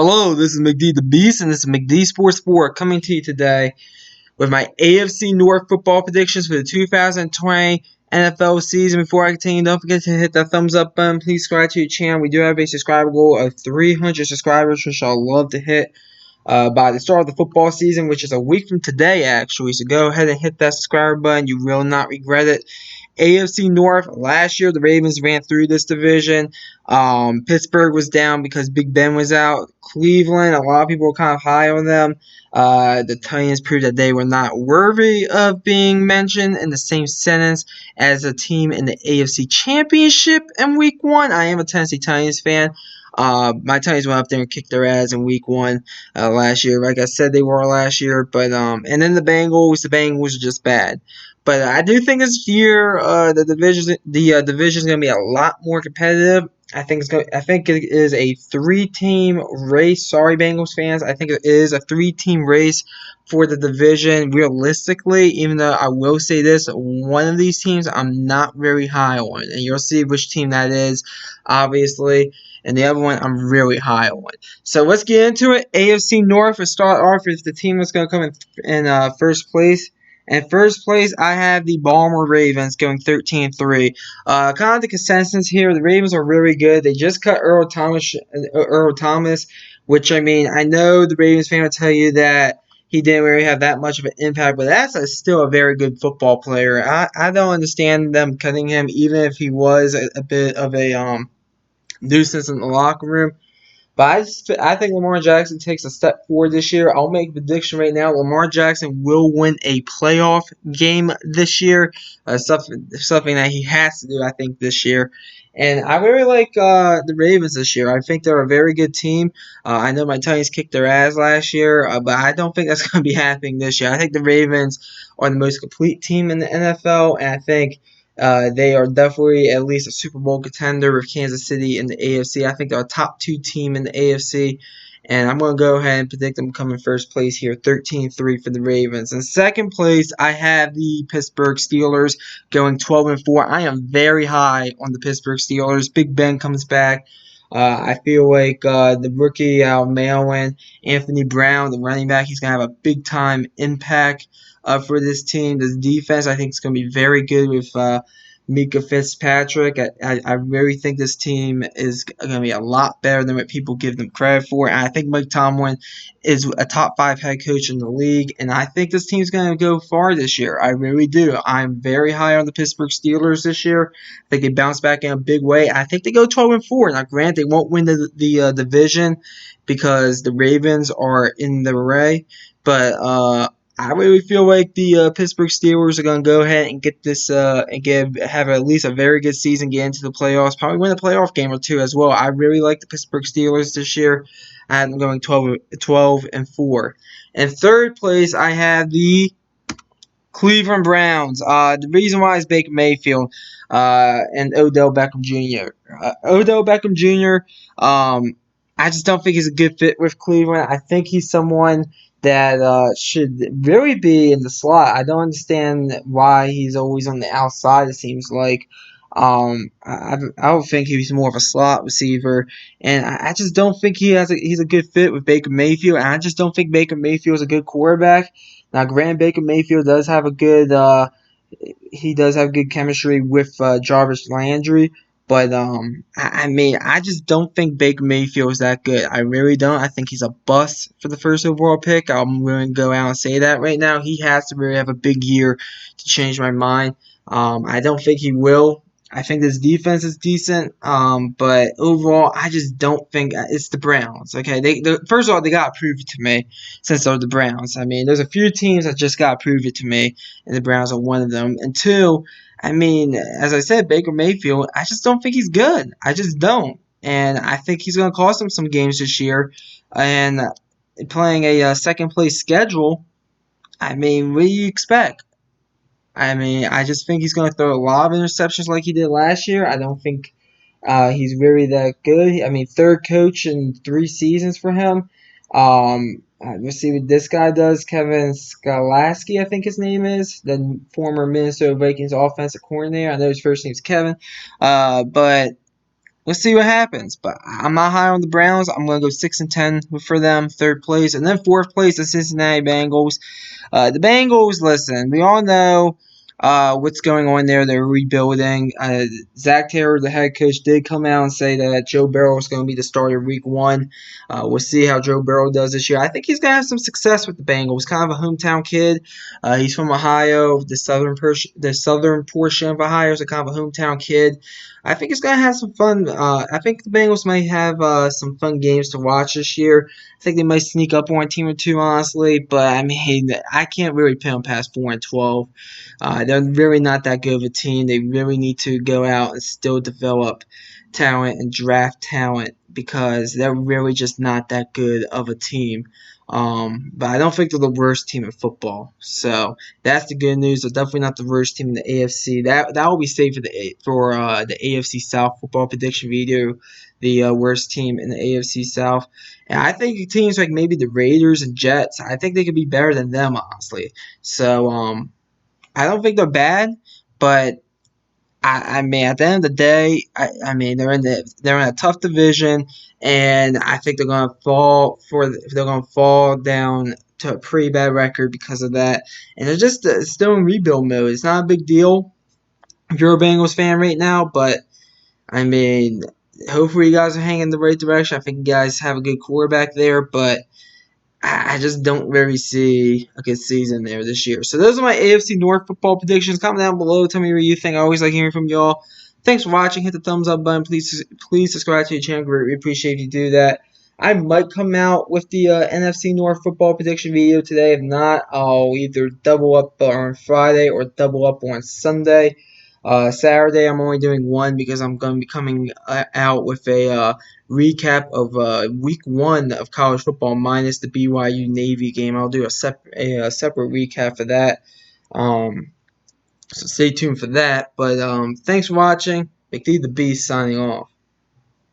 Hello, this is McD the Beast, and this is McD Sports 4 coming to you today with my AFC North football predictions for the 2020 NFL season. Before I continue, don't forget to hit that thumbs up button. Please subscribe to your channel. We do have a subscriber goal of 300 subscribers, which I'll love to hit by the start of the football season, which is a week from today, actually. So go ahead and hit that subscribe button. You will not regret it. AFC North, last year the Ravens ran through this division. Pittsburgh was down because Big Ben was out. Cleveland, a lot of people were kind of high on them. The Titans proved that they were not worthy of being mentioned in the same sentence as a team in the AFC Championship in Week 1. I am a Tennessee Titans fan. My Titans went up there and kicked their ass in Week 1 last year. Like I said, they were last year. But and then the Bengals are just bad. But I do think this year the division is going to be a lot more competitive. I think it is a 3-team race. Sorry, Bengals fans. I think it is a 3-team race for the division. Realistically, even though I will say this, one of these teams I'm not very high on, and you'll see which team that is, obviously. And the other one I'm really high on. So let's get into it. AFC North. To start off is the team that's going to come in first place. In first place, I have the Baltimore Ravens going 13-3. Kind of the consensus here, the Ravens are really good. They just cut Earl Thomas, which, I mean, I know the Ravens fan will tell you that he didn't really have that much of an impact, but that's still a very good football player. I don't understand them cutting him, even if he was a bit of a nuisance in the locker room. But I think Lamar Jackson takes a step forward this year. I'll make a prediction right now. Lamar Jackson will win a playoff game this year. Something that he has to do, I think, this year. And I really like the Ravens this year. I think they're a very good team. I know my Titans kicked their ass last year, but I don't think that's going to be happening this year. I think the Ravens are the most complete team in the NFL, and I think they are definitely at least a Super Bowl contender with Kansas City in the AFC. I think they're a top 2 team in the AFC. And I'm going to go ahead and predict them coming first place here, 13-3 for the Ravens. In second place, I have the Pittsburgh Steelers going 12-4. I am very high on the Pittsburgh Steelers. Big Ben comes back. I feel like the rookie Malin, Anthony Brown, the running back, he's going to have a big-time impact for this team. This defense, I think, is going to be very good with Mika Fitzpatrick. I really think this team is going to be a lot better than what people give them credit for. And I think Mike Tomlin is a top 5 head coach in the league. And I think this team's going to go far this year. I really do. I'm very high on the Pittsburgh Steelers this year. I think they bounce back in a big way. I think they go 12-4. Now, granted, they won't win the division because the Ravens are in the array. But I really feel like the Pittsburgh Steelers are going to go ahead and get this and have at least a very good season, get into the playoffs, probably win a playoff game or two as well. I really like the Pittsburgh Steelers this year. I have them going 12-4. In third place, I have the Cleveland Browns. The reason why is Baker Mayfield and Odell Beckham Jr. Odell Beckham Jr. I just don't think he's a good fit with Cleveland. I think he's someone that should really be in the slot. I don't understand why he's always on the outside, it seems like. I don't think he's more of a slot receiver, and I just don't think he's a good fit with Baker Mayfield, and I just don't think Baker Mayfield is a good quarterback. Now, granted, Baker Mayfield does have a good chemistry with Jarvis Landry. But, I mean, I just don't think Baker Mayfield is that good. I really don't. I think he's a bust for the first overall pick. I'm willing to go out and say that right now. He has to really have a big year to change my mind. I don't think he will. I think this defense is decent, but overall, I just don't think it's the Browns. Okay, first of all, they got to prove it to me since they're the Browns. I mean, there's a few teams that just got to prove it to me, and the Browns are one of them. And two, I mean, as I said, Baker Mayfield, I just don't think he's good. I just don't. And I think he's going to cost them some games this year. And playing a second-place schedule, I mean, what do you expect? I mean, I just think he's going to throw a lot of interceptions like he did last year. I don't think he's really that good. I mean, third coach in 3 seasons for him. Let's see what this guy does. Kevin Skalaski, I think his name is, the former Minnesota Vikings offensive coordinator. I know his first name's Kevin. But let's see what happens. But I'm not high on the Browns. I'm gonna go 6-10 for them, third place, and then fourth place the Cincinnati Bengals. The Bengals, listen, we all know what's going on there. They're rebuilding. Zach Taylor, the head coach, did come out and say that Joe Burrow is going to be the starter week one. We'll see how Joe Burrow does this year. I think he's going to have some success with the Bengals. Kind of a hometown kid. He's from Ohio, the southern portion of Ohio, so kind of a hometown kid. I think he's going to have some fun. I think the Bengals might have some fun games to watch this year. I think they might sneak up on a team or two, honestly. But I mean, I can't really put them past 4-12. They're really not that good of a team. They really need to go out and still develop talent and draft talent because they're really just not that good of a team. But I don't think they're the worst team in football. So that's the good news. They're definitely not the worst team in the AFC. That will be safe for the AFC South football prediction video. The worst team in the AFC South. And I think teams like maybe the Raiders and Jets, I think they could be better than them, honestly. So I don't think they're bad, but I mean at the end of the day, I mean they're in a tough division, and I think they're gonna fall down to a pretty bad record because of that, and they're just still in rebuild mode. It's not a big deal if you're a Bengals fan right now, but I mean hopefully you guys are hanging in the right direction. I think you guys have a good quarterback there, but I just don't really see a good season there this year. So those are my AFC North football predictions. Comment down below. Tell me what you think. I always like hearing from y'all. Thanks for watching. Hit the thumbs up button. Please subscribe to the channel. Greatly appreciate if you do that. I might come out with the NFC North football prediction video today. If not, I'll either double up on Friday or double up on Sunday. Saturday, I'm only doing one because I'm going to be coming out with a recap of week one of college football minus the BYU Navy game. I'll do a separate recap for that. Um, so stay tuned for that. But thanks for watching. McD the Beast signing off.